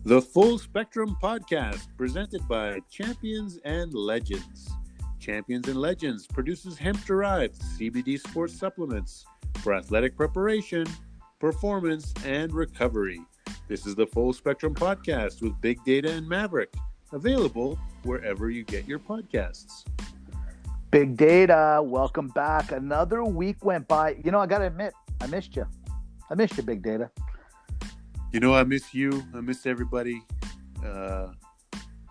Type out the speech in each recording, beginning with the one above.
The Full Spectrum Podcast, presented by Champions and Legends. Champions and Legends produces hemp-derived CBD sports supplements for athletic preparation, performance, and recovery. This is the Full Spectrum Podcast with Big Data and Maverick, available wherever you get your podcasts. Big Data, welcome back. Another week went by. You know, I got to admit, I missed you. I missed you, Big Data. You know, I miss you. I miss everybody.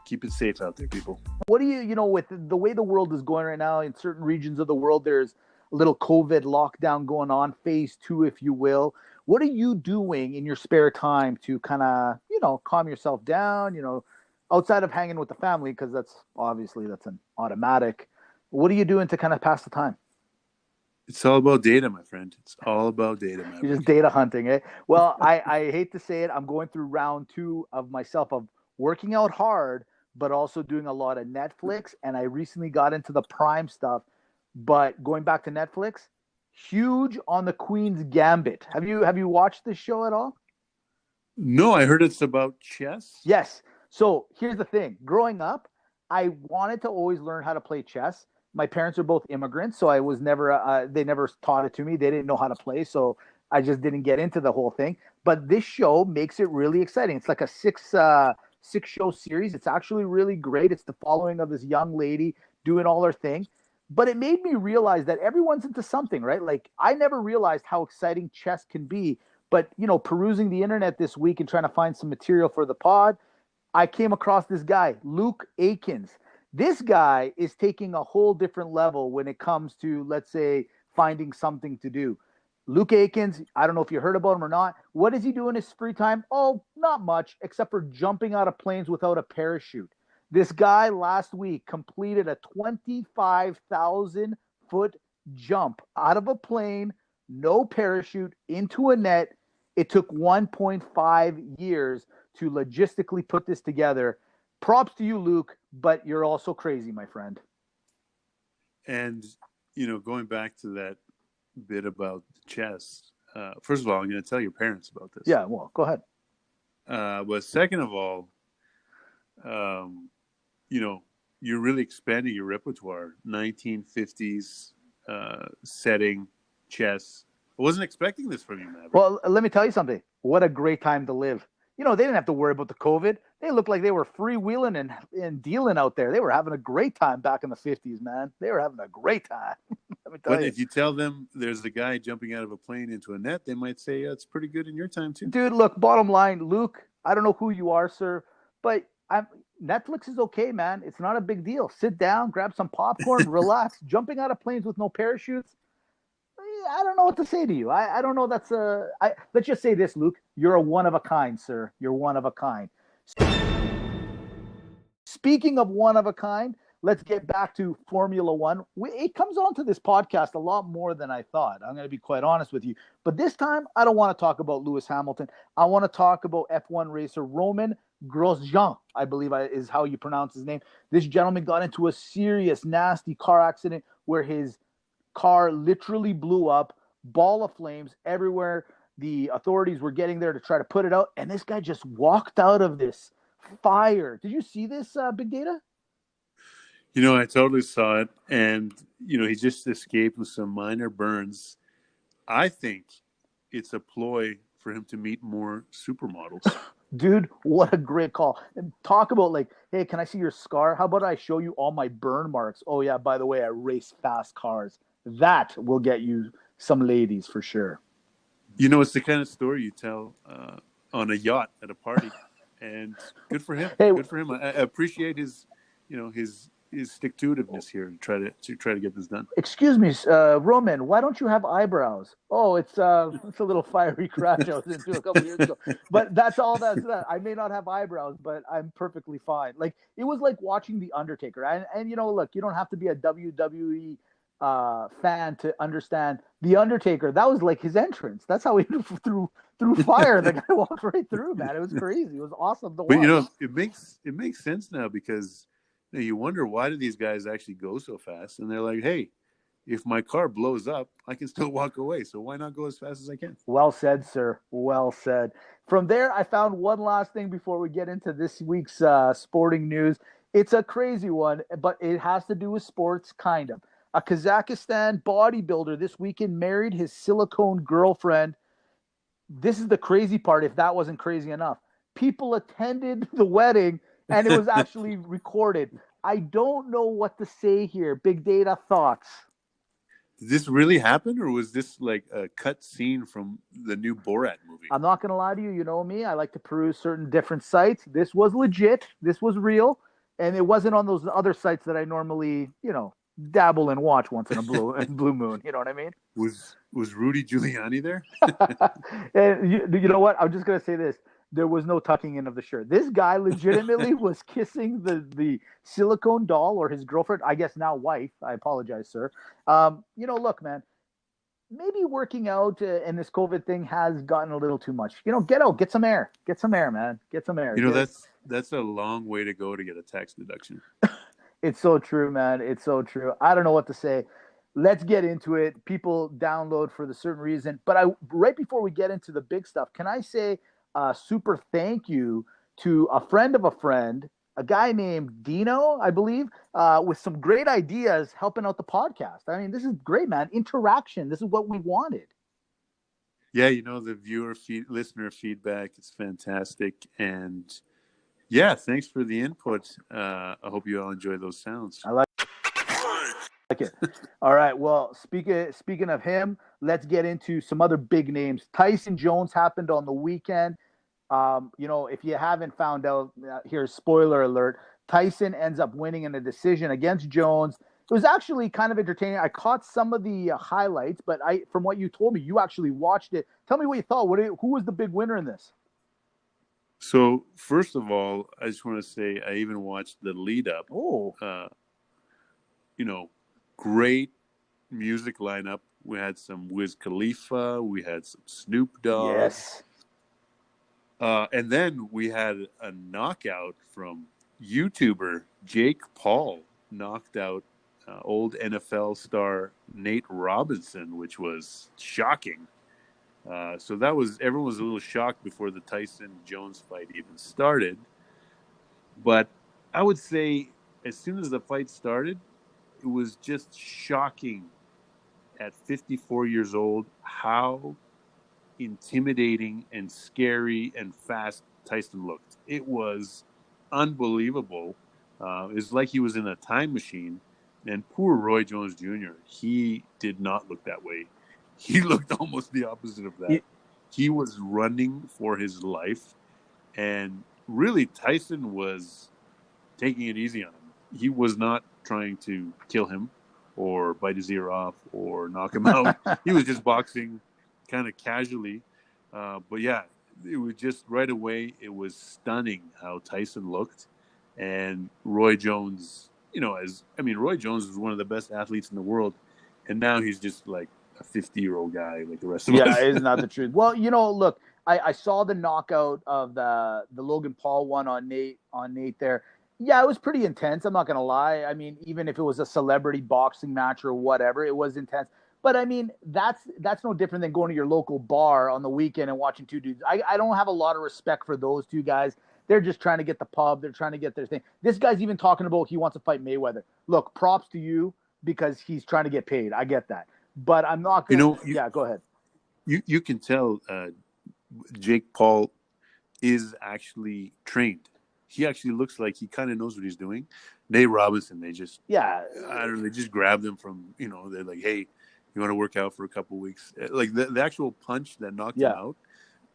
Keep it safe out there, people. What do you know, with the way the world is going right now, in certain regions of the world, there's a little COVID lockdown going on, phase 2, if you will. What are you doing in your spare time to kind of, calm yourself down, outside of hanging with the family, because that's an automatic. What are you doing to kind of pass the time? It's all about data, my friend. It's all about data, man. You're just data hunting, eh? Well, I hate to say it. I'm going through round 2 of myself of working out hard, but also doing a lot of Netflix. And I recently got into the Prime stuff. But going back to Netflix, huge on the Queens Gambit. Have you watched this show at all? No, I heard it's about chess. Yes. So here's the thing. Growing up, I wanted to always learn how to play chess. My parents are both immigrants, so I was never. They never taught it to me. They didn't know how to play, so I just didn't get into the whole thing. But this show makes it really exciting. It's like a six show series. It's actually really great. It's the following of this young lady doing all her thing. But it made me realize that everyone's into something, right? Like, I never realized how exciting chess can be. But, perusing the internet this week and trying to find some material for the pod, I came across this guy, Luke Aikens. This guy is taking a whole different level when it comes to, let's say, finding something to do. Luke Aikens, I don't know if you heard about him or not. What does he do in his free time? Oh, not much, except for jumping out of planes without a parachute. This guy last week completed a 25,000-foot jump out of a plane, no parachute, into a net. It took 1.5 years to logistically put this together. Props to you, Luke, but you're also crazy, my friend. And, going back to that bit about chess, first of all, I'm going to tell your parents about this. Yeah, well, go ahead. But second of all, you're really expanding your repertoire. 1950s setting, chess. I wasn't expecting this from you, Maverick. Well, let me tell you something. What a great time to live. They didn't have to worry about the COVID. They looked like they were freewheeling and dealing out there. They were having a great time back in the 50s, man. They were having a great time. But if you tell them there's a guy jumping out of a plane into a net, they might say, yeah, it's pretty good in your time, too. Dude, look, bottom line, Luke, I don't know who you are, sir, but Netflix is okay, man. It's not a big deal. Sit down, grab some popcorn, relax. Jumping out of planes with no parachutes, I don't know what to say to you. I don't know. Let's just say this, Luke. You're a one of a kind, sir. You're one of a kind. Speaking of one of a kind, let's get back to Formula One. It comes onto this podcast a lot more than I thought. I'm going to be quite honest with you. But this time, I don't want to talk about Lewis Hamilton. I want to talk about F1 racer Romain Grosjean, I believe is how you pronounce his name. This gentleman got into a serious, nasty car accident where his car literally blew up, ball of flames everywhere. The authorities were getting there to try to put it out, and this guy just walked out of this fire. Did you see this, Big Data? I totally saw it, and, he just escaped with some minor burns. I think it's a ploy for him to meet more supermodels. Dude, what a great call. And talk about hey, can I see your scar? How about I show you all my burn marks? Oh, yeah, by the way, I race fast cars. That will get you some ladies for sure. It's the kind of story you tell on a yacht at a party, and good for him. Hey, good for him. I appreciate his stick-to-itiveness here to try to get this done. Excuse me, Roman. Why don't you have eyebrows? Oh, it's a little fiery crash I was into a couple years ago. But that's all. That's that. I may not have eyebrows, but I'm perfectly fine. It was like watching The Undertaker. And look, you don't have to be a WWE fan to understand The Undertaker. That was like his entrance. That's how he threw fire. The guy walked right through, man. It was crazy. It was awesome to watch. But it makes sense now, because you wonder, why do these guys actually go so fast? And they're like, hey, if my car blows up, I can still walk away. So why not go as fast as I can? Well said, sir. Well said. From there, I found one last thing before we get into this week's sporting news. It's a crazy one, but it has to do with sports, kind of. A Kazakhstan bodybuilder this weekend married his silicone girlfriend. This is the crazy part, if that wasn't crazy enough. People attended the wedding, and it was actually recorded. I don't know what to say here. Big Data, thoughts? Did this really happen, or was this like a cut scene from the new Borat movie? I'm not going to lie to you. You know me. I like to peruse certain different sites. This was legit. This was real. And it wasn't on those other sites that I normally, dabble and watch once in a blue moon. You know what I mean? Was Rudy Giuliani there? And you know what? I'm just going to say this. There was no tucking in of the shirt. This guy legitimately was kissing the silicone doll, or his girlfriend, I guess now wife. I apologize, sir. Look, man, maybe working out and this COVID thing has gotten a little too much. Get out, get some air, man, get some air. That's a long way to go to get a tax deduction. It's so true, man. It's so true. I don't know what to say. Let's get into it. People download for the certain reason. But right before we get into the big stuff, can I say a super thank you to a friend of a friend, a guy named Dino, I believe, with some great ideas helping out the podcast. I mean, this is great, man. Interaction. This is what we wanted. Yeah, the listener feedback is fantastic. And yeah, thanks for the input. I hope you all enjoy those sounds. I like it. All right. Well, speaking of him, let's get into some other big names. Tyson Jones happened on the weekend. If you haven't found out, here's spoiler alert. Tyson ends up winning in a decision against Jones. It was actually kind of entertaining. I caught some of the highlights, but from what you told me, you actually watched it. Tell me what you thought. Who was the big winner in this? So, first of all, I just want to say I even watched the lead up. Oh. Great music lineup. We had some Wiz Khalifa. We had some Snoop Dogg. Yes. And then we had a knockout from YouTuber Jake Paul, knocked out old NFL star Nate Robinson, which was shocking. So everyone was a little shocked before the Tyson-Jones fight even started. But I would say as soon as the fight started, it was just shocking at 54 years old how intimidating and scary and fast Tyson looked. It was unbelievable. It was like he was in a time machine. And poor Roy Jones Jr., he did not look that way. He looked almost the opposite of that. He was running for his life. And really, Tyson was taking it easy on him. He was not trying to kill him or bite his ear off or knock him out. He was just boxing kind of casually. But yeah, it was just right away, it was stunning how Tyson looked. And Roy Jones, Roy Jones was one of the best athletes in the world. And now he's just like a 50-year-old guy like the rest of us. Yeah, it's not the truth. Well, look, I saw the knockout of the Logan Paul one on Nate there. Yeah, it was pretty intense. I'm not going to lie. I mean, even if it was a celebrity boxing match or whatever, it was intense. But I mean, that's no different than going to your local bar on the weekend and watching two dudes. I don't have a lot of respect for those two guys. They're just trying to get the pub. They're trying to get their thing. This guy's even talking about he wants to fight Mayweather. Look, props to you because he's trying to get paid. I get that. But I'm not going to. Yeah, go ahead. You can tell Jake Paul is actually trained. He actually looks like he kind of knows what he's doing. Nate Robinson, they just they just grabbed him from, they're like, hey, you want to work out for a couple of weeks? Like the actual punch that knocked him out,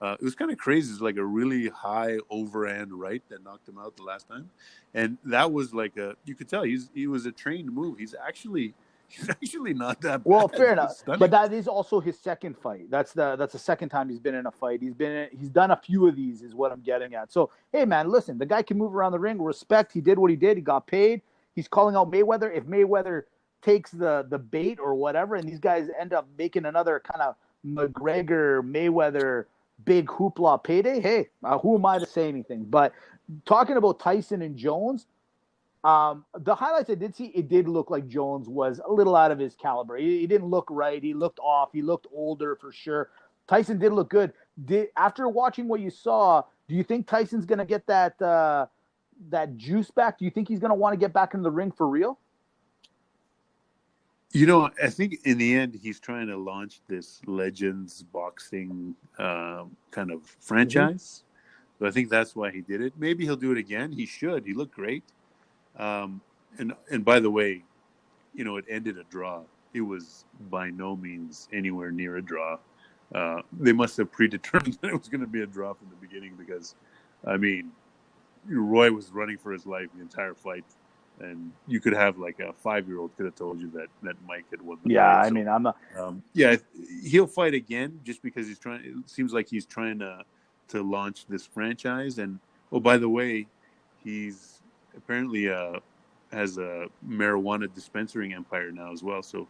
it was kind of crazy. It was like a really high overhand right that knocked him out the last time. And that was like you could tell he was a trained move. He's actually not that bad. Well, fair enough. But that is also his second fight. That's the second time he's been in a fight. He's done a few of these, is what I'm getting at. So, hey, man, listen, the guy can move around the ring. Respect. He did what he did. He got paid. He's calling out Mayweather. If Mayweather takes the bait or whatever, and these guys end up making another kind of McGregor-Mayweather big hoopla payday, hey, who am I to say anything? But talking about Tyson and Jones, The highlights I did see, it did look like Jones was a little out of his caliber. He didn't look right. He looked off. He looked older for sure. Tyson did look good. After watching what you saw, do you think Tyson's going to get that juice back? Do you think he's going to want to get back into the ring for real? I think in the end, he's trying to launch this Legends boxing kind of franchise. So I think that's why he did it. Maybe he'll do it again. He should. He looked great. And by the way, it ended a draw. It was by no means anywhere near a draw. They must have predetermined that it was going to be a draw from the beginning because, Roy was running for his life the entire fight. And you could have like a 5-year-old could have told you that Mike had won the fight. Yeah, I mean, I'm not. He'll fight again just because he's trying. It seems like he's trying to launch this franchise. And by the way, he's apparently has a marijuana dispensing empire now as well. So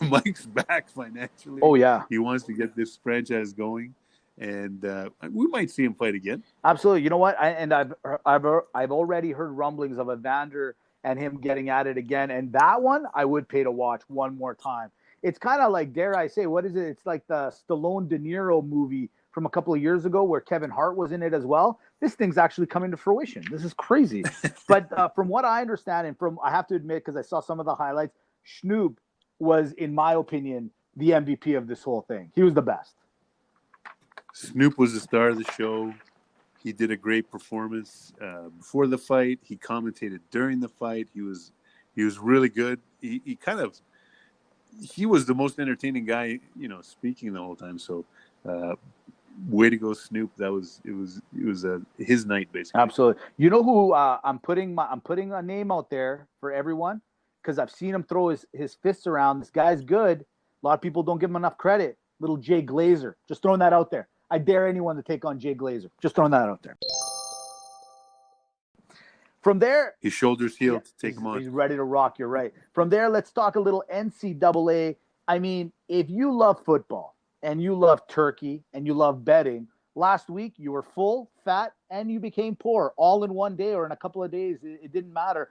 Mike's back financially. Oh yeah, he wants to get this franchise going. And we might see him fight again. Absolutely. You know what? I've already heard rumblings of Evander and him getting at it again. And that one, I would pay to watch one more time. It's kind of like, dare I say, what is it? It's like the Stallone De Niro movie from a couple of years ago where Kevin Hart was in it as well. This thing's actually coming to fruition. This is crazy. But from what I understand, and I have to admit, because I saw some of the highlights, Snoop was, in my opinion, the MVP of this whole thing. He was the best. Snoop was the star of the show. He did a great performance before the fight. He commentated during the fight. He was really good. He was the most entertaining guy, speaking the whole time. So, way to go, Snoop. It was his night basically. Absolutely. You know who I'm putting a name out there for everyone because I've seen him throw his fists around. This guy's good. A lot of people don't give him enough credit. Little Jay Glazer. Just throwing that out there. I dare anyone to take on Jay Glazer. Just throwing that out there. From there, his shoulders healed to take him on. He's ready to rock. You're right. From there, let's talk a little NCAA. I mean, if you love football and you love turkey and you love betting, last week you were full, fat, and you became poor all in one day or in a couple of days. It didn't matter.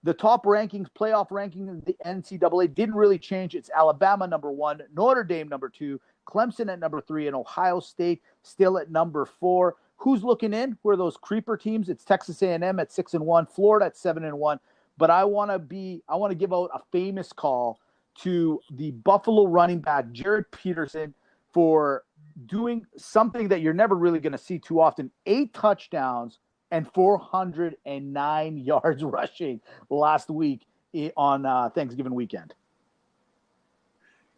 The top rankings, playoff rankings in the NCAA didn't really change. It's Alabama number 1, Notre Dame number 2, Clemson at number 3, and Ohio State still at number 4. Who's looking in? Who are those creeper teams? It's Texas A&M at 6-1, Florida at 7-1. But I want to give out a famous call to the Buffalo running back Jared Peterson for doing something that you're never really going to see too often: 8 touchdowns and 409 yards rushing last week on Thanksgiving weekend.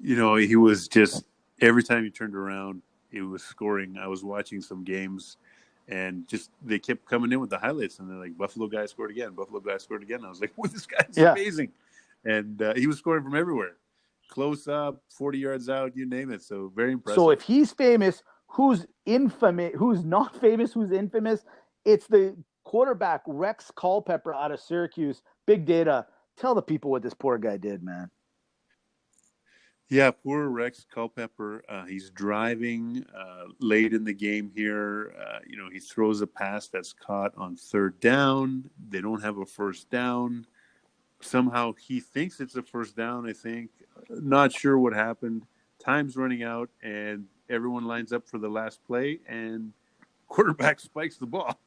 He was just, every time he turned around, he was scoring. I was watching some games, and just they kept coming in with the highlights, and they're like, Buffalo guy scored again. Buffalo guy scored again. I was like, well, this guy's amazing. And he was scoring from everywhere. Close up, 40 yards out, you name it. So very impressive. So if he's famous, who's infamous? Who's not famous? Who's infamous? It's the quarterback, Rex Culpepper out of Syracuse. Big Data. Tell the people what this poor guy did, man. Yeah, poor Rex Culpepper. He's driving late in the game here. He throws a pass that's caught on 3rd down. They don't have a first down. Somehow he thinks it's a first down, I think. Not sure what happened. Time's running out, and everyone lines up for the last play, and quarterback spikes the ball.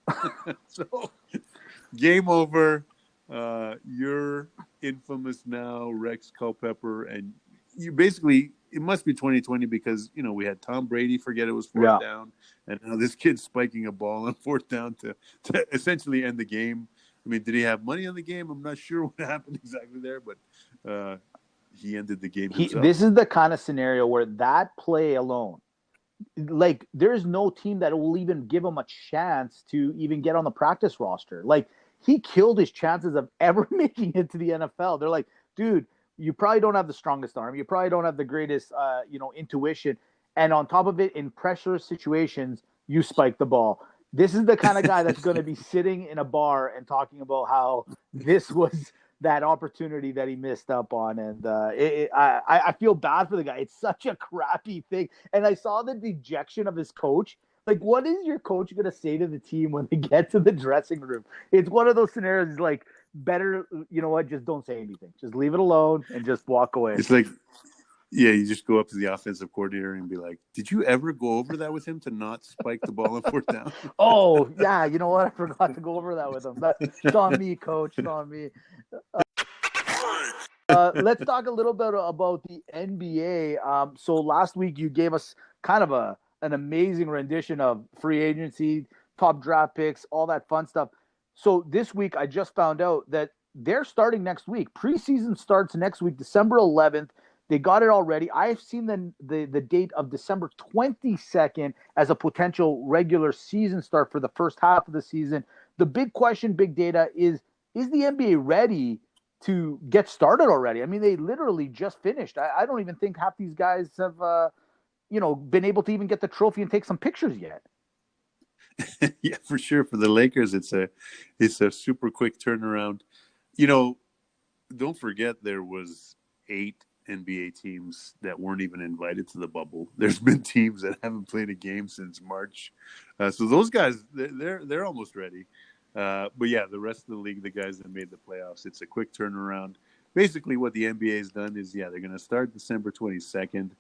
So, game over. You're infamous now, Rex Culpepper, and you basically, it must be 2020 because, we had Tom Brady forget it was 4th down, and now this kid's spiking a ball on 4th down to essentially end the game. I mean, did he have money on the game? I'm not sure what happened exactly there, but he ended the game himself. This is the kind of scenario where that play alone, like, there's no team that will even give him a chance to even get on the practice roster. Like, he killed his chances of ever making it to the NFL. They're like, dude, you probably don't have the strongest arm. You probably don't have the greatest, intuition. And on top of it, in pressure situations, you spike the ball. This is the kind of guy that's going to be sitting in a bar and talking about how this was that opportunity that he missed up on. And I feel bad for the guy. It's such a crappy thing. And I saw the dejection of his coach. Like, what is your coach going to say to the team when they get to the dressing room? It's one of those scenarios like, better, you know what? Just don't say anything. Just leave it alone and just walk away. It's like, yeah, you just go up to the offensive coordinator and be like, "Did you ever go over that with him to not spike the ball on fourth down?" Oh, yeah, you know what? I forgot to go over that with him. It's on me, coach. It's on me. Let's talk a little bit about the NBA. So last week you gave us kind of an amazing rendition of free agency, top draft picks, all that fun stuff. So this week I just found out that they're starting next week. Preseason starts next week, December 11th. They got it already. I've seen the date of December 22nd as a potential regular season start for the first half of the season. The big question, big data, is the NBA ready to get started already? I mean, they literally just finished. I don't even think half these guys have, been able to even get the trophy and take some pictures yet. Yeah, for sure. For the Lakers, it's a super quick turnaround. Don't forget there was 8 NBA teams that weren't even invited to the bubble. There's been teams that haven't played a game since March, so those guys they're almost ready. But yeah, the rest of the league, the guys that made the playoffs, it's a quick turnaround. Basically, what the NBA has done is, they're going to start December 22nd.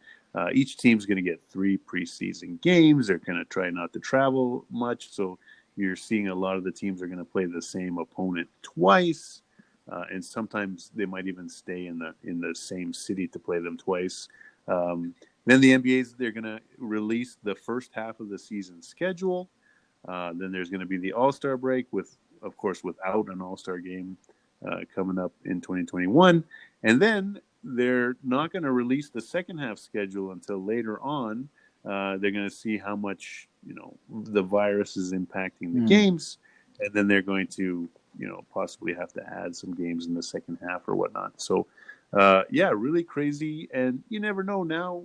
Each team's going to get 3 preseason games. They're going to try not to travel much, so you're seeing a lot of the teams are going to play the same opponent twice. And sometimes they might even stay in the same city to play them twice. Then the NBA's they're going to release the first half of the season schedule. Then there's going to be the All-Star break without an All-Star game coming up in 2021. And then they're not going to release the second half schedule until later on. They're going to see how much the virus is impacting the games, and then they're going to possibly have to add some games in the second half or whatnot. So, really crazy. And you never know now.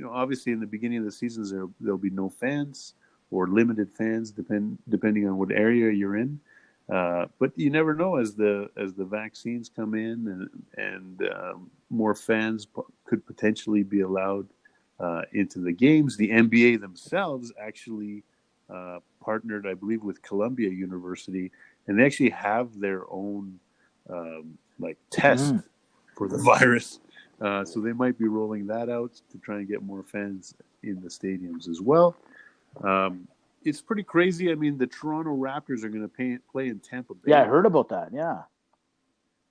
Obviously in the beginning of the seasons, there'll be no fans or limited fans, depending on what area you're in. But you never know as the vaccines come in and more fans could potentially be allowed into the games. The NBA themselves actually partnered, I believe, with Columbia University, and they actually have their own test for the virus. So they might be rolling that out to try and get more fans in the stadiums as well. It's pretty crazy. I mean, the Toronto Raptors are going to play in Tampa Bay. Yeah, I heard about that. Yeah.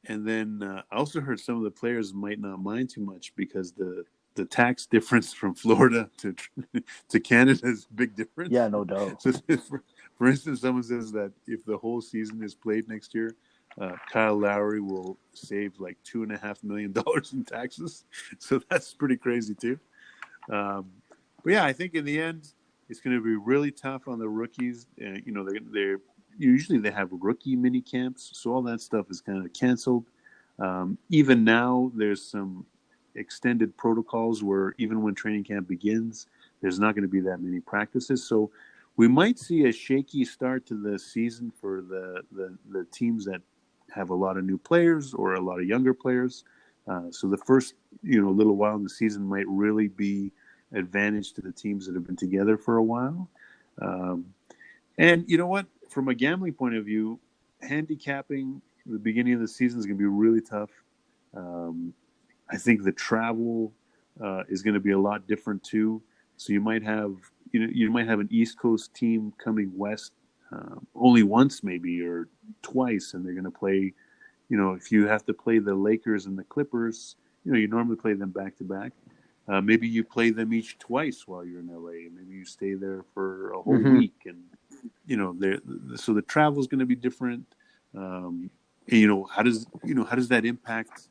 And then I also heard some of the players might not mind too much because the tax difference from Florida to Canada is a big difference. Yeah, no doubt. So for instance, someone says that if the whole season is played next year, Kyle Lowry will save like $2.5 million in taxes. So that's pretty crazy too. But yeah, I think in the end, it's going to be really tough on the rookies. They're usually they have rookie mini camps, so all that stuff is kind of canceled. Even now, there's some extended protocols where even when training camp begins, there's not going to be that many practices. So we might see a shaky start to the season for the teams that have a lot of new players or a lot of younger players. So the first little while in the season might really be advantage to the teams that have been together for a while. And you know what? From a gambling point of view, handicapping the beginning of the season is going to be really tough. I think the travel is going to be a lot different too. So you might have an East Coast team coming west only once maybe or twice, and they're going to play. If you have to play the Lakers and the Clippers, you normally play them back to back. Maybe you play them each twice while you're in LA, and maybe you stay there for a whole week, and so the travel is going to be different. And, how does that impact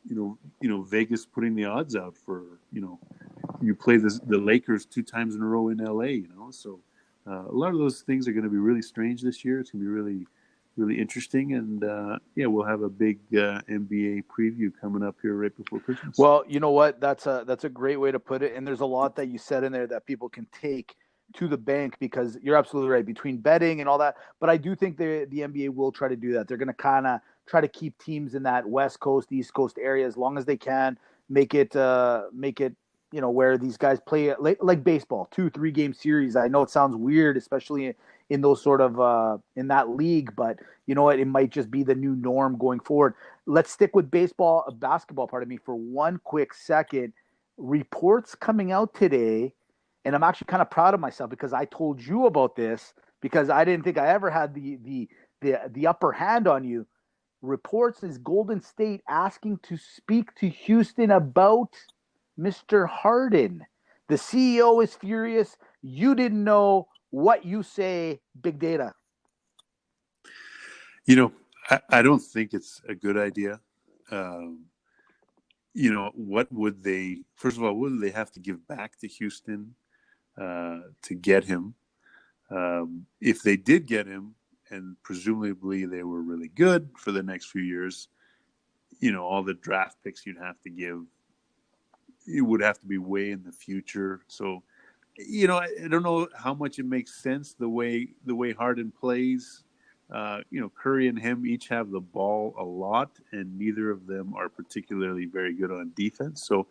Vegas putting the odds out for you play the Lakers 2 times in a row in LA, so a lot of those things are going to be really strange this year. It's going to be really, really interesting, and we'll have a big NBA preview coming up here right before Christmas. Well, you know what? That's a great way to put it, and there's a lot that you said in there that people can take to the bank, because you're absolutely right between betting and all that. But I do think the NBA will try to do that. They're going to kind of try to keep teams in that West Coast, East Coast area as long as they can, make it where these guys play like baseball, 2-3 game series. I know it sounds weird, especially in those sort of in that league, but you know what? It might just be the new norm going forward. Let's stick with basketball, pardon me, for one quick second. Reports coming out today, and I'm actually kind of proud of myself because I told you about this because I didn't think I ever had the upper hand on you. Reports is Golden State asking to speak to Houston about Mr. Harden. The CEO is furious. You didn't know. What you say, big data. I don't think it's a good idea. What would they, first of all, what would they have to give back to Houston to get him? If they did get him, and presumably they were really good for the next few years, all the draft picks you'd have to give, it would have to be way in the future. So, I don't know how much it makes sense the way Harden plays. Curry and him each have the ball a lot, and neither of them are particularly very good on defense. So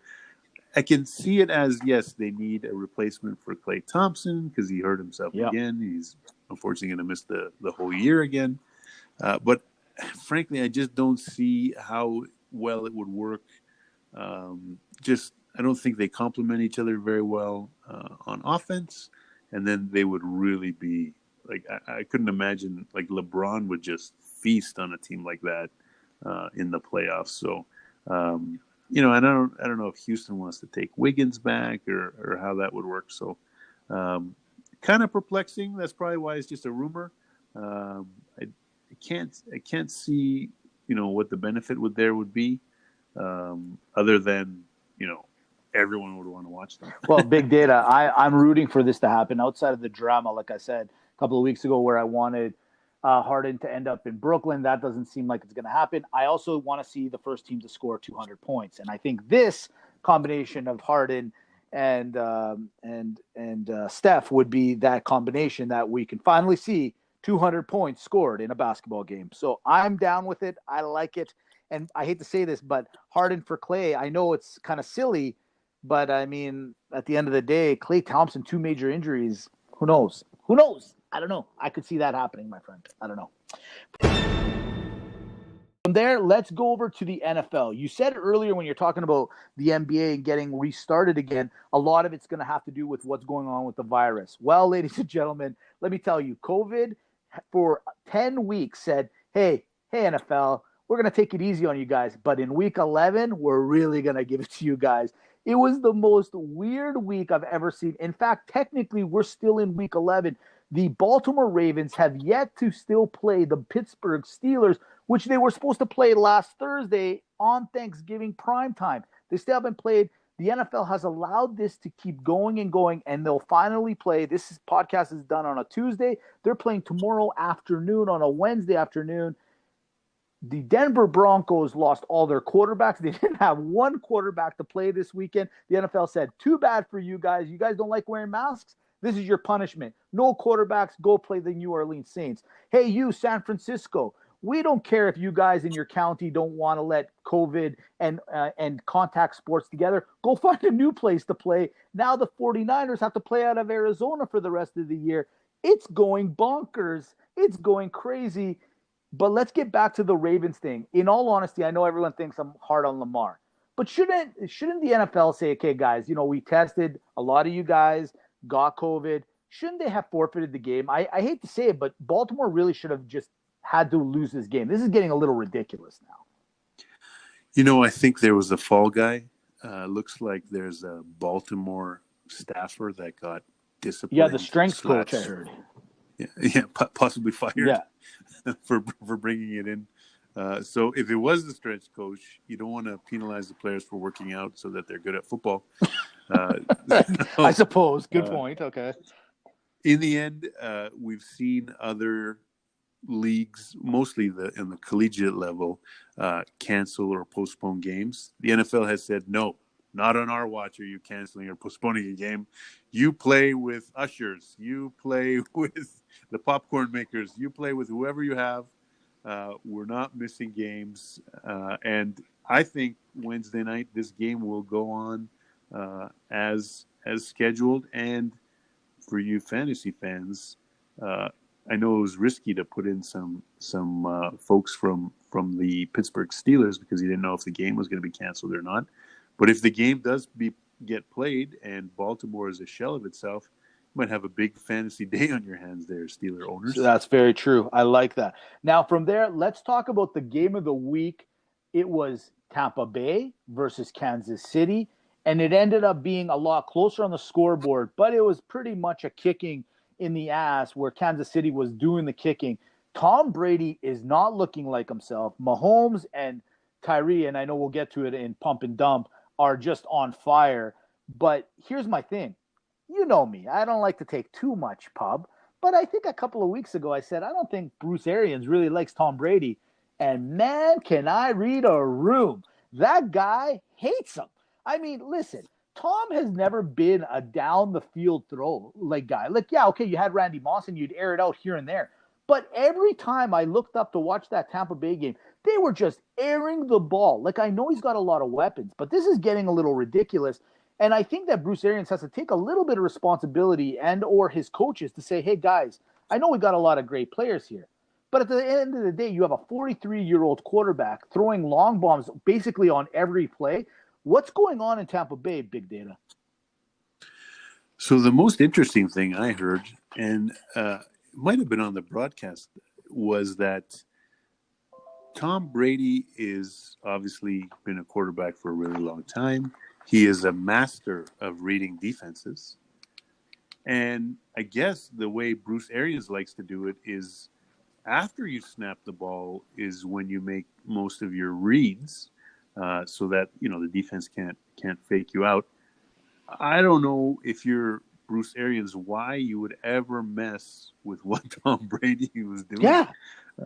I can see it as, yes, they need a replacement for Klay Thompson because he hurt himself again. He's unfortunately going to miss the whole year again. But frankly, I just don't see how well it would work. I don't think they complement each other very well on offense. And then they would really be like, I couldn't imagine like LeBron would just feast on a team like that in the playoffs. So, and I don't know if Houston wants to take Wiggins back or how that would work. So, kind of perplexing. That's probably why it's just a rumor. I can't see, what the benefit would be, other than, everyone would want to watch them. Well, big data. I'm rooting for this to happen outside of the drama, like I said a couple of weeks ago, where I wanted Harden to end up in Brooklyn. That doesn't seem like it's going to happen. I also want to see the first team to score 200 points, and I think this combination of Harden and Steph would be that combination that we can finally see 200 points scored in a basketball game. So I'm down with it. I like it, and I hate to say this, but Harden for Klay. I know it's kind of silly. But, I mean, at the end of the day, Klay Thompson, 2 major injuries. Who knows? I don't know. I could see that happening, my friend. I don't know. From there, let's go over to the NFL. You said earlier when you're talking about the NBA and getting restarted again, a lot of it's going to have to do with what's going on with the virus. Well, ladies and gentlemen, let me tell you, COVID for 10 weeks said, hey, NFL, we're going to take it easy on you guys. But in week 11, we're really going to give it to you guys. It was the most weird week I've ever seen. In fact, technically, we're still in week 11. The Baltimore Ravens have yet to still play the Pittsburgh Steelers, which they were supposed to play last Thursday on Thanksgiving primetime. They still haven't played. The NFL has allowed this to keep going and going, and they'll finally play. Podcast is done on a Tuesday. They're playing tomorrow afternoon on a Wednesday afternoon. The Denver Broncos lost all their quarterbacks. They didn't have one quarterback to play this weekend. The NFL said, too bad for you guys. You guys don't like wearing masks? This is your punishment. No quarterbacks. Go play the New Orleans Saints. Hey, you, San Francisco. We don't care if you guys in your county don't want to let COVID and contact sports together. Go find a new place to play. Now the 49ers have to play out of Arizona for the rest of the year. It's going bonkers. It's going crazy. But let's get back to the Ravens thing. In all honesty, I know everyone thinks I'm hard on Lamar. But shouldn't the NFL say, okay, guys, we tested a lot of you guys, got COVID. Shouldn't they have forfeited the game? I hate to say it, but Baltimore really should have just had to lose this game. This is getting a little ridiculous now. I think there was a fall guy. Looks like there's a Baltimore staffer that got disciplined. Yeah, the strength coach, I heard. Yeah, possibly fired. Yeah. for bringing it in. So if it was the strength coach, you don't want to penalize the players for working out so that they're good at football. I suppose. Good point. Okay. In the end, we've seen other leagues, mostly in the collegiate level, cancel or postpone games. The NFL has said, no, not on our watch are you canceling or postponing a game. You play with ushers. You play with the popcorn makers. You play with whoever you have. We're not missing games. And I think Wednesday night, this game will go on as scheduled. And for you fantasy fans, I know it was risky to put in some folks from the Pittsburgh Steelers because you didn't know if the game was going to be canceled or not. But if the game does get played and Baltimore is a shell of itself, you might have a big fantasy day on your hands there, Steeler owners. So that's very true. I like that. Now, from there, let's talk about the game of the week. It was Tampa Bay versus Kansas City, and it ended up being a lot closer on the scoreboard, but it was pretty much a kicking in the ass where Kansas City was doing the kicking. Tom Brady is not looking like himself. Mahomes and Tyree, and I know we'll get to it in Pump and Dump, are just on fire. But here's my thing. You know me. I don't like to take too much pub. But I think a couple of weeks ago I said, I don't think Bruce Arians really likes Tom Brady. And man, can I read a room. That guy hates him. I mean, listen, Tom has never been a down the field throw guy. Like, yeah, okay, you had Randy Moss and you'd air it out here and there. But every time I looked up to watch that Tampa Bay game, they were just airing the ball. Like, I know he's got a lot of weapons, but this is getting a little ridiculous. And I think that Bruce Arians has to take a little bit of responsibility and or his coaches to say, hey, guys, I know we got a lot of great players here. But at the end of the day, you have a 43-year-old quarterback throwing long bombs basically on every play. What's going on in Tampa Bay, Big Data? So the most interesting thing I heard, and it might have been on the broadcast, was that Tom Brady is obviously been a quarterback for a really long time. He is a master of reading defenses. And I guess the way Bruce Arians likes to do it is after you snap the ball is when you make most of your reads so that, the defense can't fake you out. I don't know if you're Bruce Arians, why you would ever mess with what Tom Brady was doing. Yeah.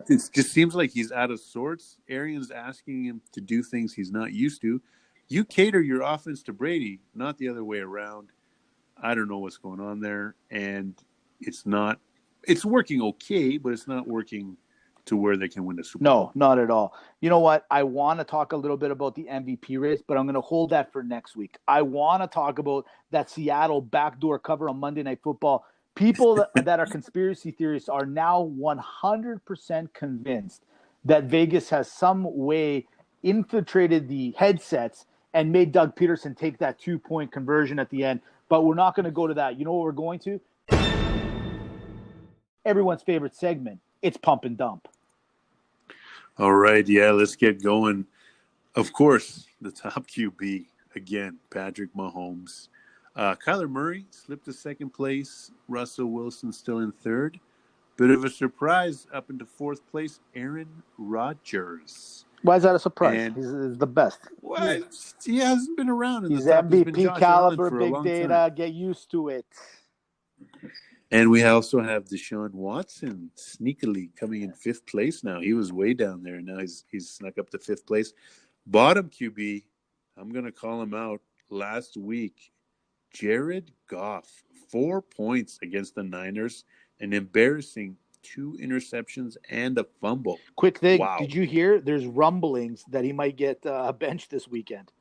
It just seems like he's out of sorts. Arians asking him to do things he's not used to. You cater your offense to Brady, not the other way around. I don't know what's going on there. And it's working okay, but it's not working to where they can win the Super Bowl. No, not at all. You know what? I want to talk a little bit about the MVP race, but I'm going to hold that for next week. I want to talk about that Seattle backdoor cover on Monday Night Football. People that are conspiracy theorists are now 100% convinced that Vegas has some way infiltrated the headsets and made Doug Peterson take that 2-point conversion at the end. But we're not going to go to that. You know what we're going to? Everyone's favorite segment. It's Pump and Dump. All right. Yeah, let's get going. Of course, the top QB, again, Patrick Mahomes. Kyler Murray slipped to second place. Russell Wilson still in third. Bit of a surprise up into fourth place, Aaron Rodgers. Why is that a surprise? He's the best. Well, he hasn't been around. He's MVP caliber, Big Data. Get used to it. And we also have Deshaun Watson sneakily coming in fifth place now. He was way down there, and now he's snuck up to fifth place. Bottom QB, I'm going to call him out. Last week, Jared Goff, 4 points against the Niners, an embarrassing 2 interceptions and a fumble. Quick thing, wow. Did you hear? There's rumblings that he might get benched this weekekend.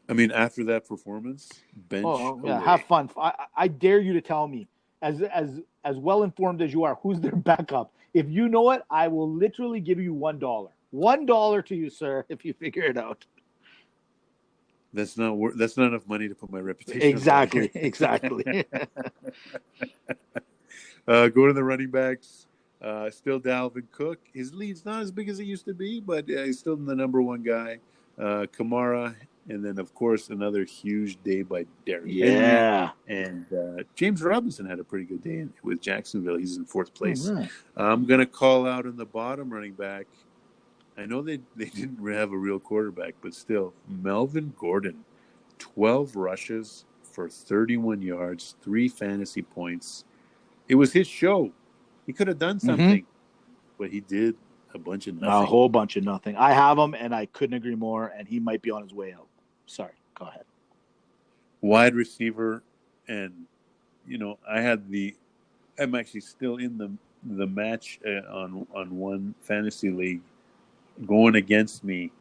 I mean, after that performance, bench. Oh, yeah, have fun. I dare you to tell me, as well informed as you are, who's their backup. If you know it, I will literally give you $1. $1 to you, sir, if you figure it out. That's not enough money to put my reputation. Exactly. Go to the running backs. Still Dalvin Cook. His lead's not as big as it used to be, but he's still the number one guy. Kamara. And then, of course, another huge day by Derrick Henry. And James Robinson had a pretty good day with Jacksonville. He's in fourth place. Oh, right. I'm going to call out in the bottom running back. I know they didn't have a real quarterback, but still, Melvin Gordon, 12 rushes for 31 yards, 3 fantasy points. It was his show. He could have done something, but he did a bunch of nothing. A whole bunch of nothing. I have him, and I couldn't agree more, and he might be on his way out. Sorry, go ahead. Wide receiver, and I'm actually still in the match on one fantasy league going against me.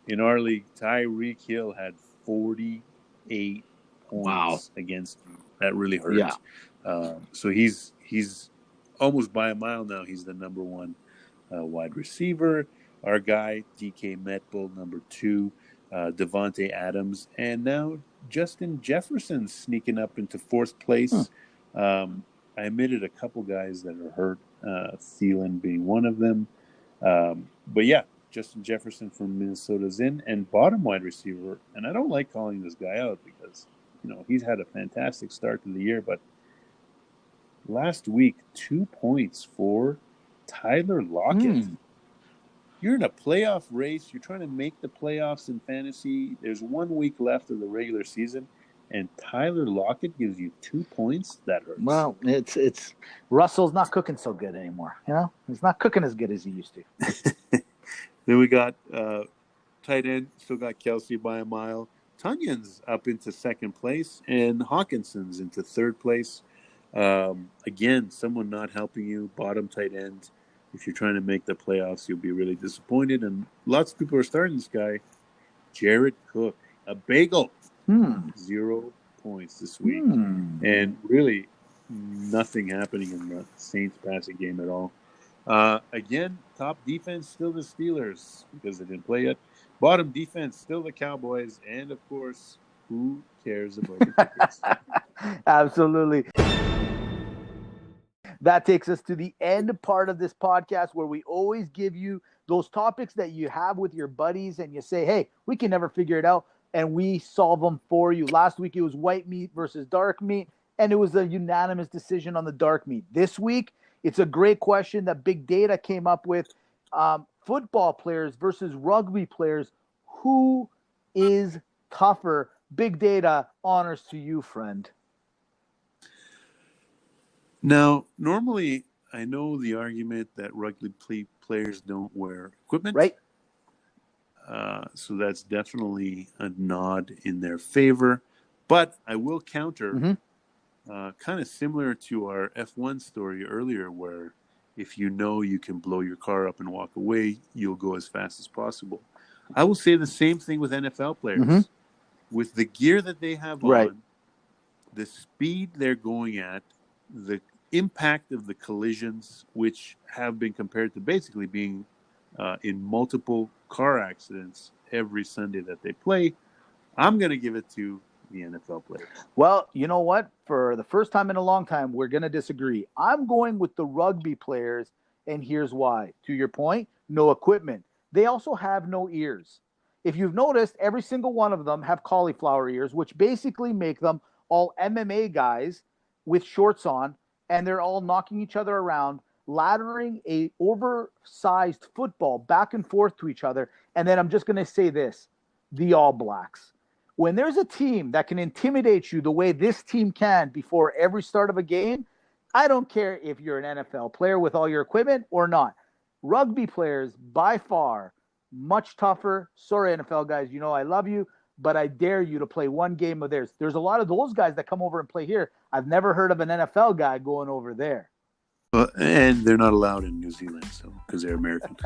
In our league, Tyreek Hill had 48 Wow. points against you. That really hurts. So he's almost by a mile now. He's the number one wide receiver. Our guy, DK Metbull, number 2. Devontae Adams. And now Justin Jefferson sneaking up into 4th place. I omitted a couple guys that are hurt, Thielen being one of them. But yeah, Justin Jefferson from Minnesota's in, and bottom wide receiver. And I don't like calling this guy out because, he's had a fantastic start to the year. But last week, 2 points for Tyler Lockett. You're in a playoff race. You're trying to make the playoffs in fantasy. There's 1 week left of the regular season, and Tyler Lockett gives you 2 points. That hurts. Well, it's Russell's not cooking so good anymore. He's not cooking as good as he used to. Then we got tight end. Still got Kelsey by a mile. Tunyon's up into 2nd place, and Hawkinson's into 3rd place. Again, someone not helping you. Bottom tight end. If you're trying to make the playoffs, you'll be really disappointed. And lots of people are starting this guy, Jared Cook, a bagel. 0 points this week. And really nothing happening in the Saints passing game at all. Again, top defense, still the Steelers because they didn't play yet. Bottom defense, still the Cowboys. And, of course, who cares about the Patriots? Absolutely. That takes us to the end part of this podcast where we always give you those topics that you have with your buddies and you say, hey, we can never figure it out, and we solve them for you. Last week it was white meat versus dark meat, and it was a unanimous decision on the dark meat. This week, it's a great question that Big Data came up with. Football players versus rugby players. Who is tougher? Big Data, honors to you, friend. Now, normally, I know the argument that rugby players don't wear equipment. Right. So that's definitely a nod in their favor. But I will counter, kind of similar to our F1 story earlier, where if you know you can blow your car up and walk away, you'll go as fast as possible. I will say the same thing with NFL players. With the gear that they have on, the speed they're going at, the impact of the collisions, which have been compared to basically being in multiple car accidents every Sunday that they play, I'm going to give it to the NFL players. Well, you know what? For the first time in a long time, we're going to disagree. I'm going with the rugby players, and here's why. To your point, no equipment. They also have no ears. If you've noticed, every single one of them have cauliflower ears, which basically make them all MMA guys with shorts on, and they're all knocking each other around, laddering a oversized football back and forth to each other. And then I'm just going to say this, the All Blacks. When there's a team that can intimidate you the way this team can before every start of a game, I don't care if you're an NFL player with all your equipment or not. Rugby players, by far, much tougher. Sorry, NFL guys, I love you, but I dare you to play one game of theirs. There's a lot of those guys that come over and play here. I've never heard of an NFL guy going over there. And they're not allowed in New Zealand, because they're American.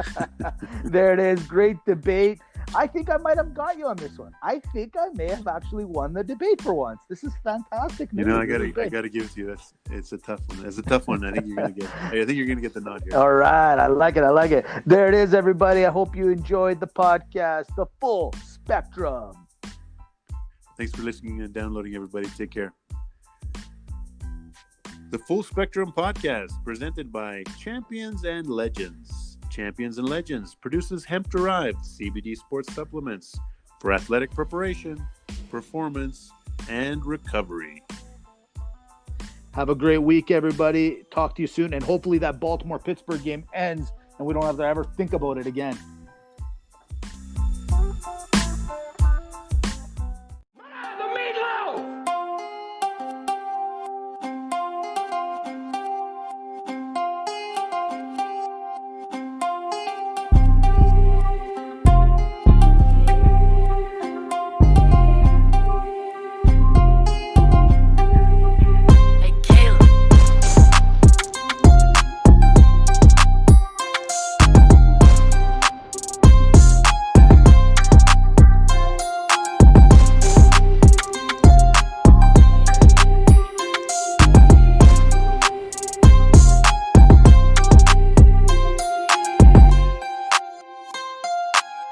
There it is. Great debate. I think I might have got you on this one. I think I may have actually won the debate for once. This is fantastic news. I gotta give it to you. It's a tough one. It's a tough one. I think you're gonna get the nod here. All right, I like it. There it is, everybody. I hope you enjoyed the podcast, The Full Spectrum. Thanks for listening and downloading, everybody. Take care. The Full Spectrum Podcast, presented by Champions and Legends. Champions and Legends produces hemp-derived CBD sports supplements for athletic preparation, performance, and recovery. Have a great week, everybody. Talk to you soon, and hopefully that Baltimore-Pittsburgh game ends and we don't have to ever think about it again.